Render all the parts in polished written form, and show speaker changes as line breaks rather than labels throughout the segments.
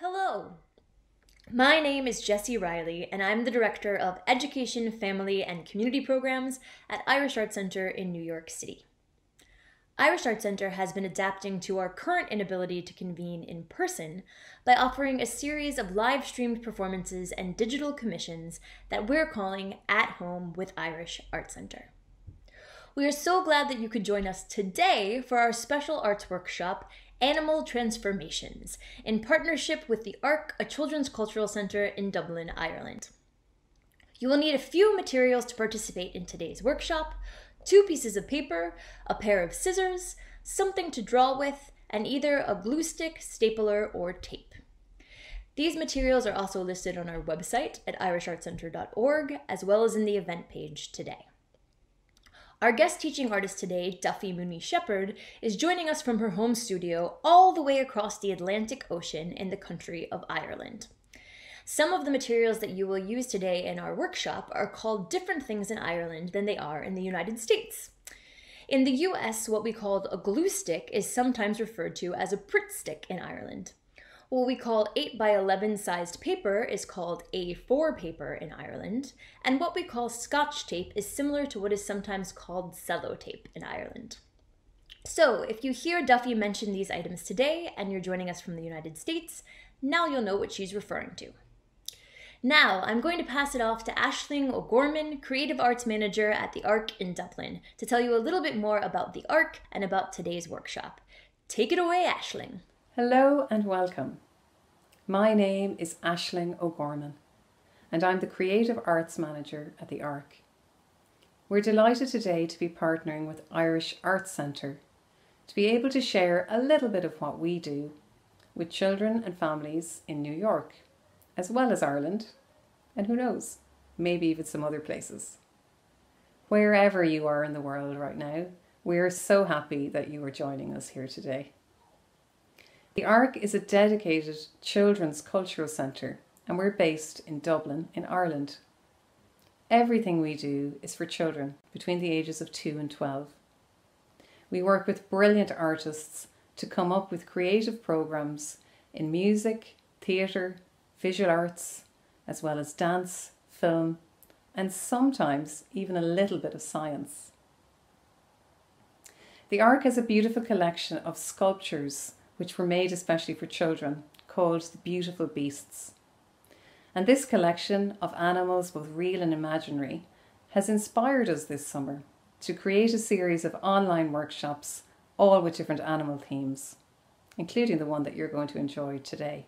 Hello, my name is Jessie Riley, and I'm the Director of Education, Family, and Community Programs at Irish Art Center in New York City. Irish Art Center has been adapting to our current inability to convene in person by offering a series of live-streamed performances and digital commissions that we're calling At Home with Irish Art Center. We are so glad that you could join us today for our special arts workshop, Animal Transformations, in partnership with the ARC, a children's cultural centre in Dublin, Ireland. You will need a few materials to participate in today's workshop: 2 pieces of paper, a pair of scissors, something to draw with, and either a glue stick, stapler, or tape. These materials are also listed on our website at irishartcenter.org, as well as in the event page today. Our guest teaching artist today, Duffy Mooney-Sheppard, is joining us from her home studio all the way across the Atlantic Ocean in the country of Ireland. Some of the materials that you will use today in our workshop are called different things in Ireland than they are in the United States. In the US, what we call a glue stick is sometimes referred to as a Pritt stick in Ireland. What we call 8 by 11 sized paper is called A4 paper in Ireland, and what we call Scotch tape is similar to what is sometimes called sellotape in Ireland. So if you hear Duffy mention these items today and you're joining us from the United States, now you'll know what she's referring to. Now I'm going to pass it off to Aisling O'Gorman, Creative Arts Manager at the ARC in Dublin, to tell you a little bit more about the ARC and about today's workshop. Take it away, Aisling.
Hello and welcome. My name is Aisling O'Gorman and I'm the Creative Arts Manager at the ARC. We're delighted today to be partnering with Irish Arts Centre to be able to share a little bit of what we do with children and families in New York, as well as Ireland, and who knows, maybe even some other places. Wherever you are in the world right now, we are so happy that you are joining us here today. The ARC is a dedicated children's cultural centre and we're based in Dublin in Ireland. Everything we do is for children between the ages of 2 and 12. We work with brilliant artists to come up with creative programmes in music, theatre, visual arts, as well as dance, film, and sometimes even a little bit of science. The ARC has a beautiful collection of sculptures which were made especially for children, called The Beautiful Beasts. And this collection of animals, both real and imaginary, has inspired us this summer to create a series of online workshops, all with different animal themes, including the one that you're going to enjoy today.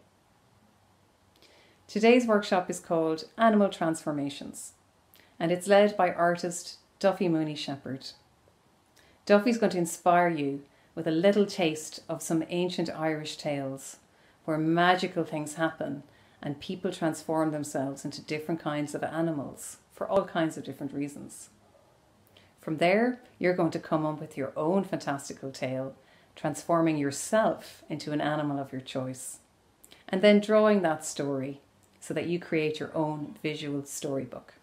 Today's workshop is called Animal Transformations, and it's led by artist Duffy Mooney-Sheppard. Duffy's going to inspire you with a little taste of some ancient Irish tales where magical things happen and people transform themselves into different kinds of animals for all kinds of different reasons. From there, you're going to come up with your own fantastical tale, transforming yourself into an animal of your choice, and then drawing that story so that you create your own visual storybook.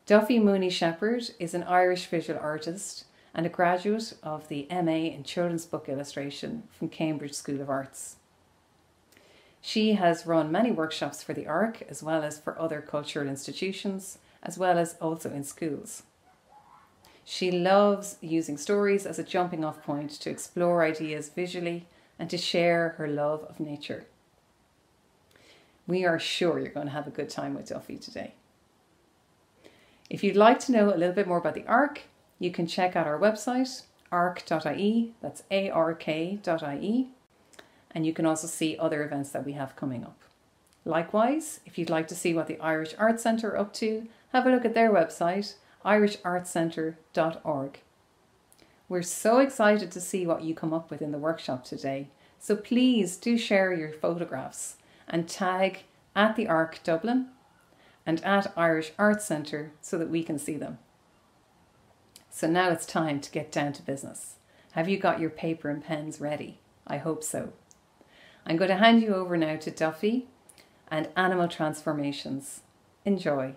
Duffy Mooney-Sheppard is an Irish visual artist and a graduate of the MA in Children's Book Illustration from Cambridge School of Arts. She has run many workshops for the ARC as well as for other cultural institutions, as well as also in schools. She loves using stories as a jumping off point to explore ideas visually and to share her love of nature. We are sure you're going to have a good time with Duffy today. If you'd like to know a little bit more about the ARC, you can check out our website, arc.ie, that's ark.ie, and you can also see other events that we have coming up. Likewise, if you'd like to see what the Irish Arts Centre are up to, have a look at their website, irishartcentre.org. We're so excited to see what you come up with in the workshop today, so please do share your photographs and tag at the ARC Dublin and at Irish Arts Centre so that we can see them. So now it's time to get down to business. Have you got your paper and pens ready? I hope so. I'm going to hand you over now to Duffy and Animal Transformations. Enjoy.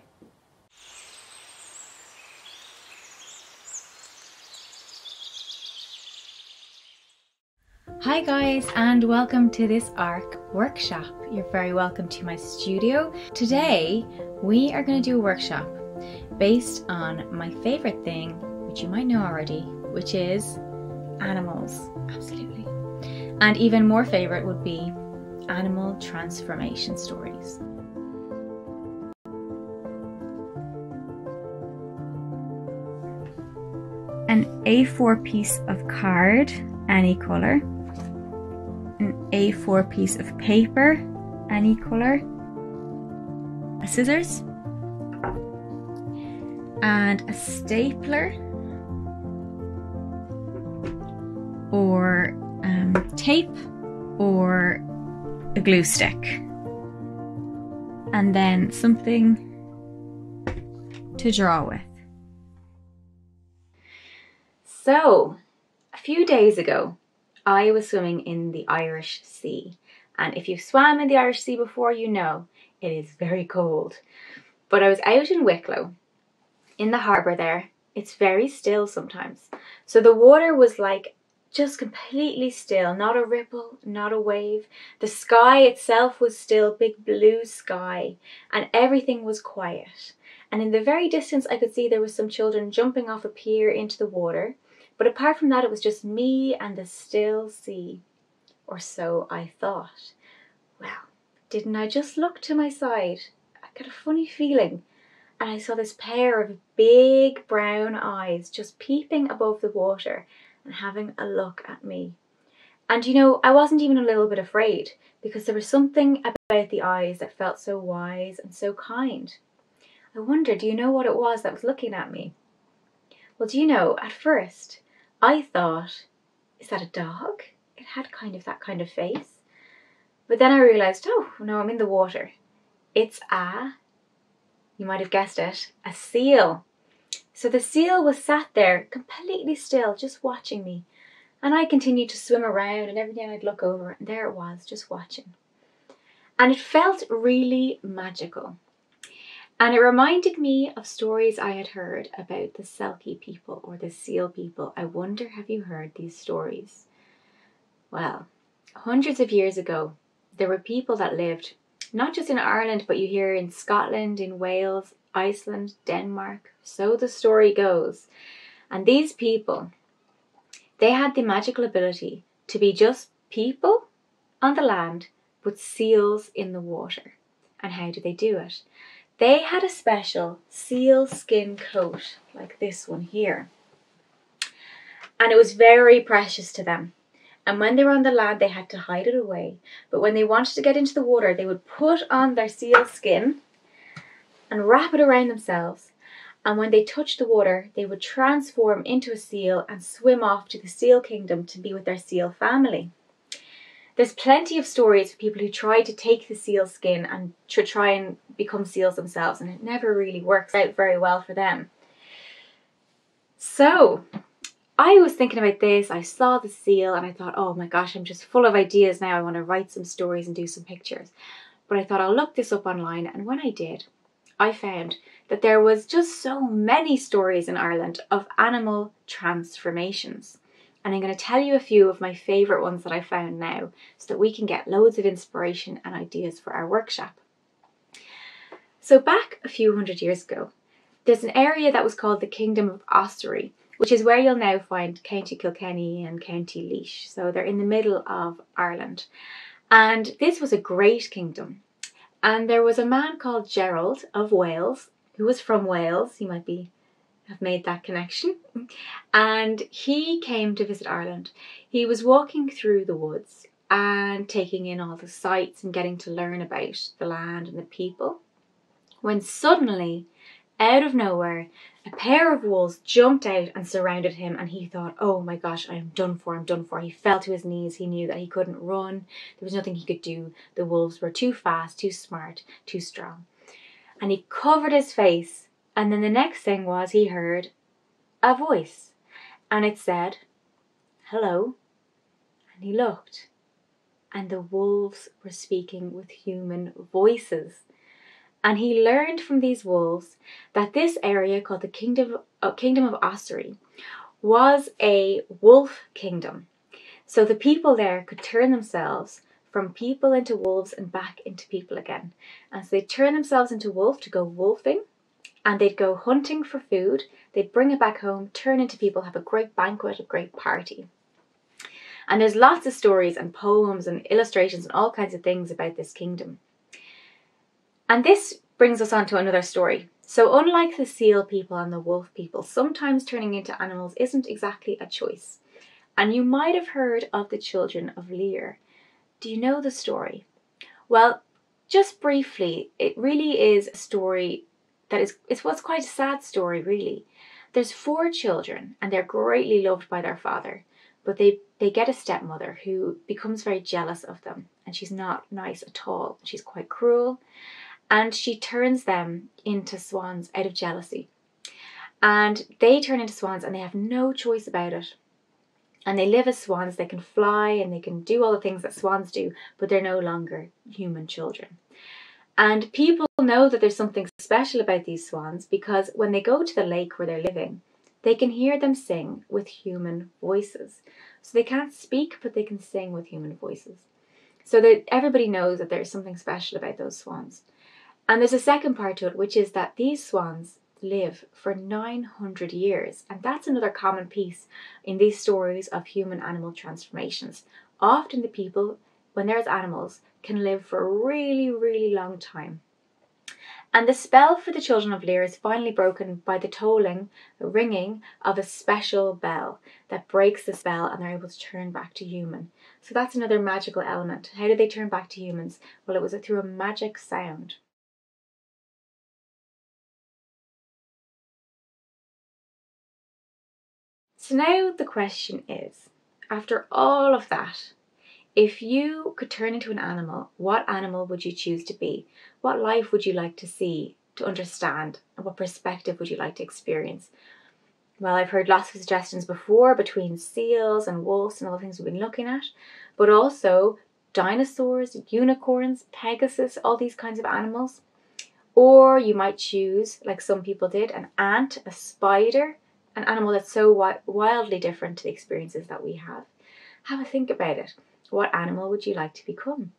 Hi guys, and welcome to this ARC workshop. You're very welcome to my studio. Today we are going to do a workshop based on my favorite thing, which you might know already, which is animals. Absolutely. And even more favorite would be animal transformation stories. An A4 piece of card, any colour. An A4 piece of paper, any colour. Scissors. And a stapler. Or tape. Or a glue stick. And then something to draw with. So, a few days ago, I was swimming in the Irish Sea. And if you've swam in the Irish Sea before, you know it is very cold. But I was out in Wicklow, in the harbour there. It's very still sometimes. So the water was like just completely still, not a ripple, not a wave. The sky itself was still, big blue sky, and everything was quiet. And in the very distance, I could see there was some children jumping off a pier into the water. But apart from that, it was just me and the still sea, or so I thought. Well, didn't I just look to my side? I got a funny feeling, and I saw this pair of big brown eyes just peeping above the water and having a look at me. And you know, I wasn't even a little bit afraid, because there was something about the eyes that felt so wise and so kind. I wonder, do you know what it was that was looking at me? Well, do you know, at first, I thought, is that a dog? It had kind of that kind of face. But then I realised, oh, no, I'm in the water. It's you might have guessed it, a seal. So the seal was sat there completely still, just watching me. And I continued to swim around, and every day I'd look over, and there it was, just watching. And it felt really magical. And it reminded me of stories I had heard about the selkie people or the seal people. I wonder, have you heard these stories? Well, hundreds of years ago, there were people that lived, not just in Ireland, but you hear in Scotland, in Wales, Iceland, Denmark. So the story goes. And these people, they had the magical ability to be just people on the land, but seals in the water. And how do they do it? They had a special seal skin coat, like this one here. And it was very precious to them. And when they were on the land, they had to hide it away. But when they wanted to get into the water, they would put on their seal skin and wrap it around themselves. And when they touched the water, they would transform into a seal and swim off to the seal kingdom to be with their seal family. There's plenty of stories of people who try to take the seal skin and to try and become seals themselves, and it never really works out very well for them. So I was thinking about this, I saw the seal and I thought, oh my gosh, I'm just full of ideas now. I want to write some stories and do some pictures. But I thought I'll look this up online, and when I did, I found that there was just so many stories in Ireland of animal transformations. And I'm going to tell you a few of my favourite ones that I found now, so that we can get loads of inspiration and ideas for our workshop. So back a few hundred years ago, there's an area that was called the Kingdom of Ossory, which is where you'll now find County Kilkenny and County Laois. So they're in the middle of Ireland. And this was a great kingdom. And there was a man called Gerald of Wales, who was from Wales. You might have made that connection. And he came to visit Ireland. He was walking through the woods and taking in all the sights and getting to learn about the land and the people, when suddenly, out of nowhere, a pair of wolves jumped out and surrounded him, and he thought, oh my gosh, I am done for, I'm done for. He fell to his knees. He knew that he couldn't run. There was nothing he could do. The wolves were too fast, too smart, too strong. And he covered his face. And then the next thing was he heard a voice, and it said, hello. And he looked, and the wolves were speaking with human voices. And he learned from these wolves that this area called the Kingdom of Ossory was a wolf kingdom. So the people there could turn themselves from people into wolves and back into people again. And so they'd turn themselves into wolf to go wolfing, and they'd go hunting for food. They'd bring it back home, turn into people, have a great banquet, a great party. And there's lots of stories and poems and illustrations and all kinds of things about this kingdom. And this brings us on to another story. So unlike the seal people and the wolf people, sometimes turning into animals isn't exactly a choice. And you might have heard of the Children of Lear. Do you know the story? Well, just briefly, it really is a story that it's quite a sad story, really. There's 4 children and they're greatly loved by their father, but they get a stepmother who becomes very jealous of them, and she's not nice at all. She's quite cruel, and she turns them into swans out of jealousy. And they turn into swans and they have no choice about it. And they live as swans. They can fly and they can do all the things that swans do, but they're no longer human children. And people know that there's something special about these swans because when they go to the lake where they're living, they can hear them sing with human voices. So they can't speak, but they can sing with human voices. So that everybody knows that there's something special about those swans. And there's a second part to it, which is that these swans live for 900 years. And that's another common piece in these stories of human-animal transformations. Often the people, when they're as animals, can live for a really, really long time. And the spell for the Children of Lear is finally broken by the tolling, the ringing of a special bell that breaks the spell, and they're able to turn back to human. So that's another magical element. How did they turn back to humans? Well, it was through a magic sound. So now the question is, after all of that, if you could turn into an animal, what animal would you choose to be? What life would you like to see, to understand? And what perspective would you like to experience? Well, I've heard lots of suggestions before between seals and wolves and all the things we've been looking at, but also dinosaurs, unicorns, Pegasus, all these kinds of animals. Or you might choose, like some people did, an ant, a spider, an animal that's so wildly different to the experiences that we have. Have a think about it. What animal would you like to become?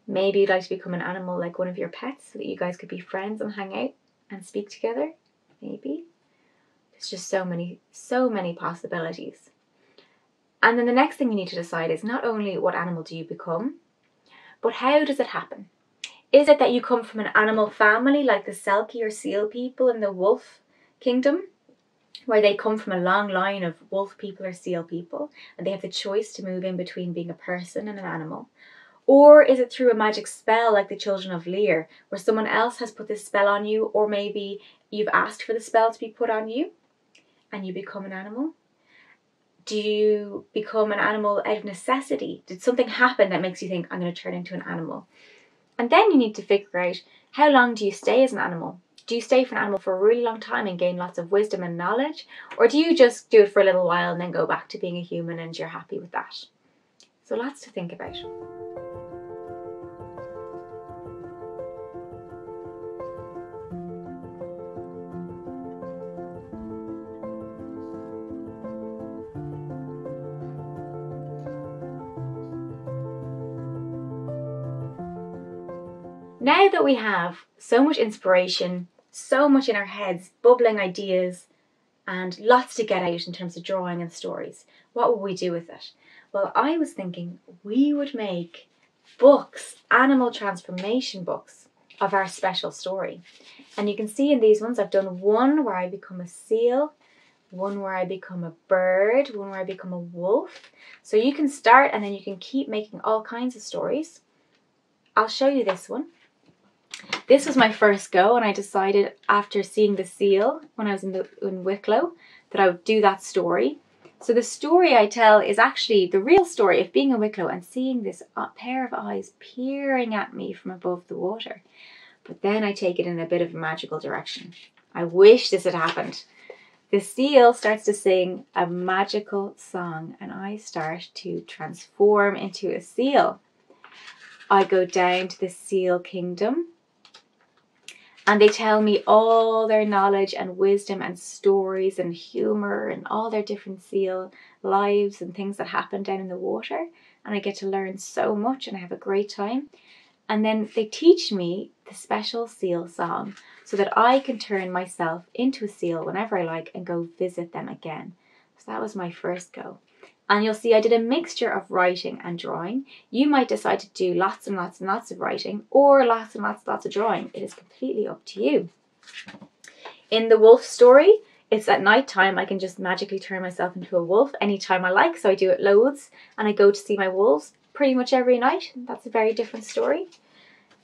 Maybe you'd like to become an animal like one of your pets so that you guys could be friends and hang out and speak together. Maybe. There's just so many possibilities. And then the next thing you need to decide is not only what animal do you become, but how does it happen? Is it that you come from an animal family like the selkie or seal people in the wolf kingdom, where they come from a long line of wolf people or seal people, and they have the choice to move in between being a person and an animal? Or is it through a magic spell like the Children of Lear, where someone else has put this spell on you, or maybe you've asked for the spell to be put on you, and you become an animal? Do you become an animal out of necessity? Did something happen that makes you think, I'm going to turn into an animal? And then you need to figure out, how long do you stay as an animal? Do you stay for an animal for a really long time and gain lots of wisdom and knowledge? Or do you just do it for a little while and then go back to being a human and you're happy with that? So lots to think about. Now that we have so much inspiration, so much in our heads, bubbling ideas, and lots to get out in terms of drawing and stories, what will we do with it? Well, I was thinking we would make books, animal transformation books of our special story. And you can see in these ones, I've done one where I become a seal, one where I become a bird, one where I become a wolf. So you can start and then you can keep making all kinds of stories. I'll show you this one. This was my first go, and I decided after seeing the seal when I was in Wicklow that I would do that story. So the story I tell is actually the real story of being in Wicklow and seeing this pair of eyes peering at me from above the water. But then I take it in a bit of a magical direction. I wish this had happened. The seal starts to sing a magical song and I start to transform into a seal. I go down to the seal kingdom and they tell me all their knowledge and wisdom and stories and humour and all their different seal lives and things that happen down in the water. and I get to learn so much and I have a great time. And then they teach me the special seal song so that I can turn myself into a seal whenever I like and go visit them again. So that was my first go. And you'll see I did a mixture of writing and drawing. You might decide to do lots and lots and lots of writing or lots and lots of drawing. It is completely up to you. In the wolf story, it's at night time. I can just magically turn myself into a wolf anytime I like. So I do it loads, and I go to see my wolves pretty much every night. That's a very different story.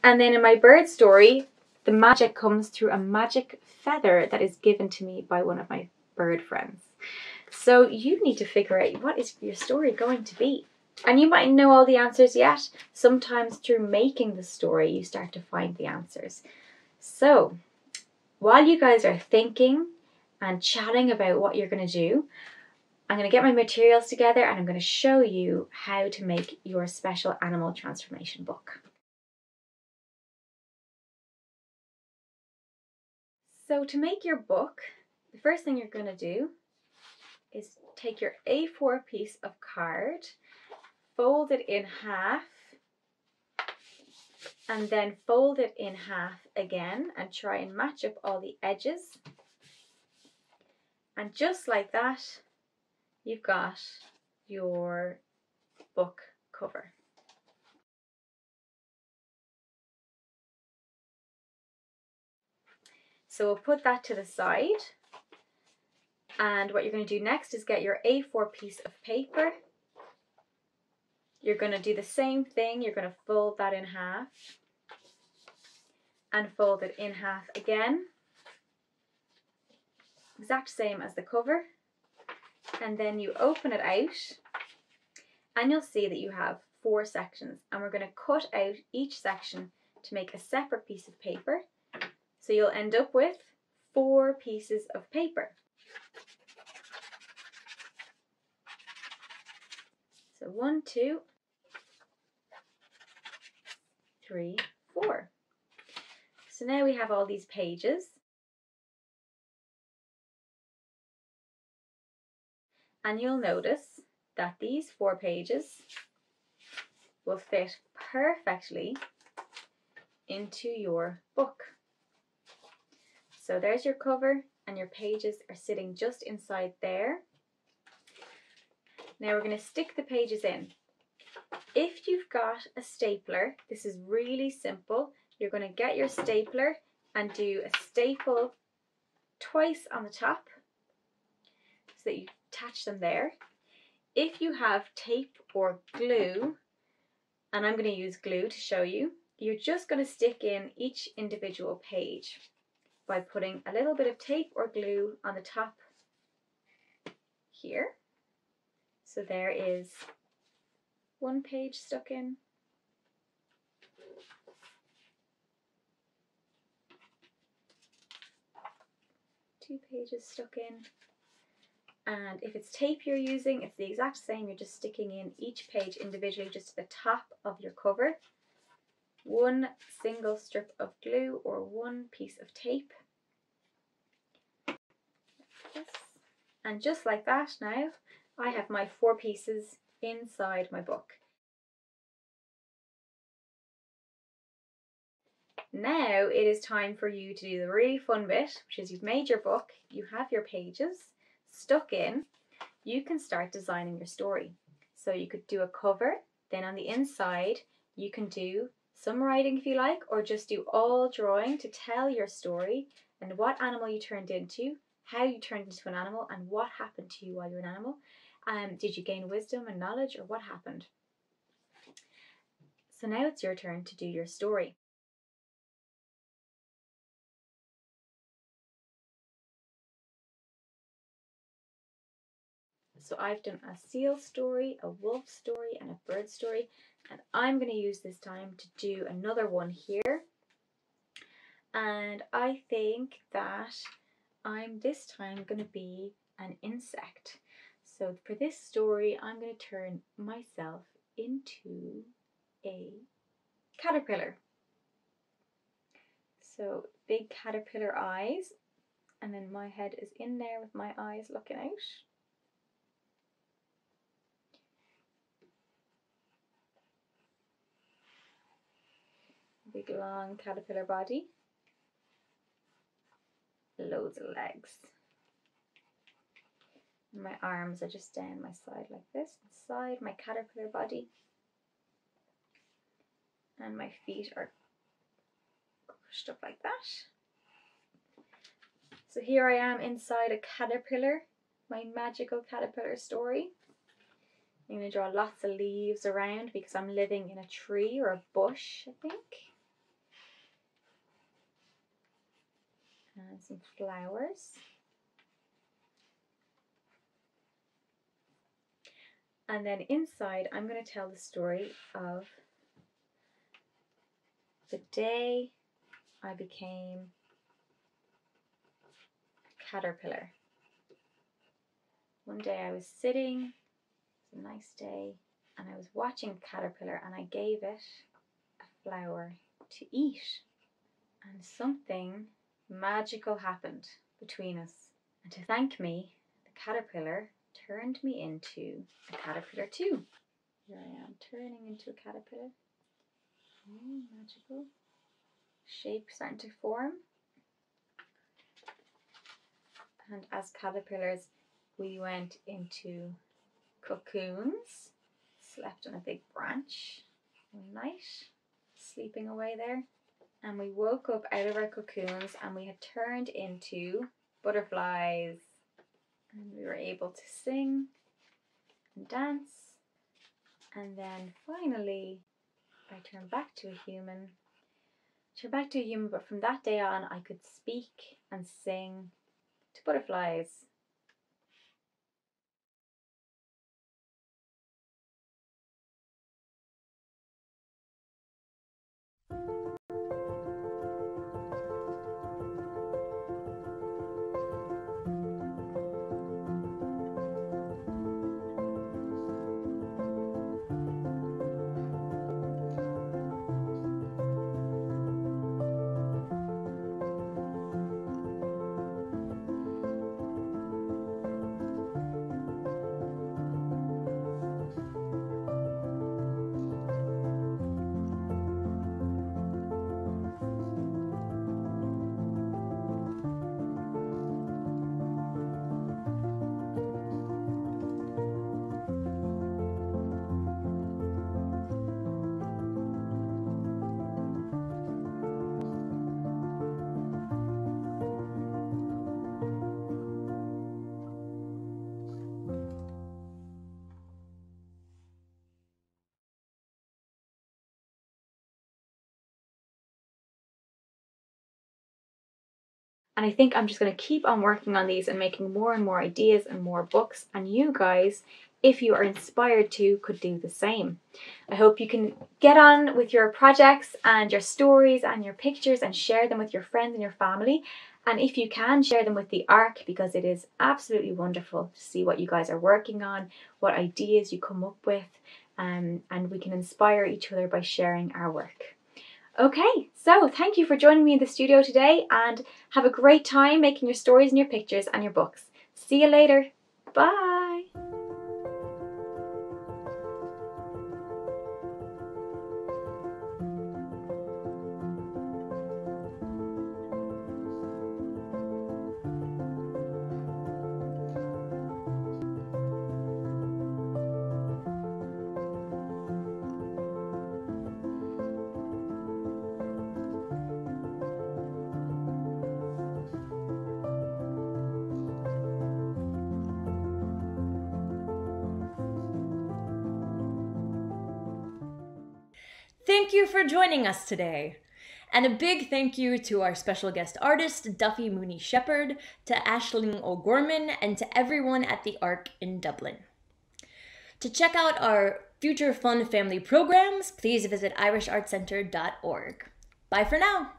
And then in my bird story, the magic comes through a magic feather that is given to me by one of my bird friends. So you need to figure out what is your story going to be. And you might know all the answers yet. Sometimes through making the story, you start to find the answers. So while you guys are thinking and chatting about what you're going to do, I'm going to get my materials together and I'm going to show you how to make your special animal transformation book. So to make your book, the first thing you're going to do is take your A4 piece of card, fold it in half, and then fold it in half again and try and match up all the edges. And just like that, you've got your book cover. So we'll put that to the side. And what you're going to do next is get your A4 piece of paper. You're going to do the same thing. You're going to fold that in half and fold it in half again. Exact same as the cover. And then you open it out and you'll see that you have 4 sections, and we're going to cut out each section to make a separate piece of paper. So you'll end up with 4 pieces of paper. So 1, 2, 3, 4. So now we have all these pages. And you'll notice that these 4 pages will fit perfectly into your book. So there's your cover and your pages are sitting just inside there. Now we're going to stick the pages in. If you've got a stapler, this is really simple. You're going to get your stapler and do a staple twice on the top so that you attach them there. If you have tape or glue, and I'm going to use glue to show you, you're just going to stick in each individual page by putting a little bit of tape or glue on the top here. So there is 1 page stuck in. 2 pages stuck in. And if it's tape you're using, it's the exact same. You're just sticking in each page individually just to the top of your cover. 1 single strip of glue or 1 piece of tape. And just like that now, I have my 4 pieces inside my book. Now it is time for you to do the really fun bit, which is you've made your book, you have your pages stuck in, you can start designing your story. So you could do a cover, then on the inside you can do some writing if you like, or just do all drawing to tell your story and what animal you turned into, how you turned into an animal, and what happened to you while you're an animal. Did you gain wisdom and knowledge, or what happened? So now it's your turn to do your story. So I've done a seal story, a wolf story, and a bird story, and I'm going to use this time to do another one here. And I think that I'm this time going to be an insect. So for this story, I'm going to turn myself into a caterpillar. So big caterpillar eyes, and then my head is in there with my eyes looking out. Big long caterpillar body. Loads of legs. And my arms are just down my side like this. Inside my caterpillar body. And my feet are pushed up like that. So here I am inside a caterpillar, my magical caterpillar story. I'm going to draw lots of leaves around because I'm living in a tree or a bush, I think. And some flowers. And then inside, I'm going to tell the story of the day I became a caterpillar. One day I was sitting, it was a nice day, and I was watching a caterpillar and I gave it a flower to eat. And something magical happened between us. And to thank me, the caterpillar turned me into a caterpillar too. Here I am turning into a caterpillar. Magical. Shape starting to form. And as caterpillars, we went into cocoons, slept on a big branch one night, sleeping away there. And we woke up out of our cocoons and we had turned into butterflies. And we were able to sing and dance. And then finally, I turned back to a human. But from that day on, I could speak and sing to butterflies. And I think I'm just going to keep on working on these and making more and more ideas and more books. And you guys, if you are inspired to, could do the same. I hope you can get on with your projects and your stories and your pictures and share them with your friends and your family. And if you can, share them with the ARC, because it is absolutely wonderful to see what you guys are working on, what ideas you come up with, and we can inspire each other by sharing our work. Okay, so thank you for joining me in the studio today, and have a great time making your stories and your pictures and your books. See you later. Bye.
Thank you for joining us today. And a big thank you to our special guest artist, Duffy Mooney-Sheppard, to Aisling O'Gorman, and to everyone at the ARC in Dublin. To check out our future fun family programs, please visit irishartcenter.org. Bye for now.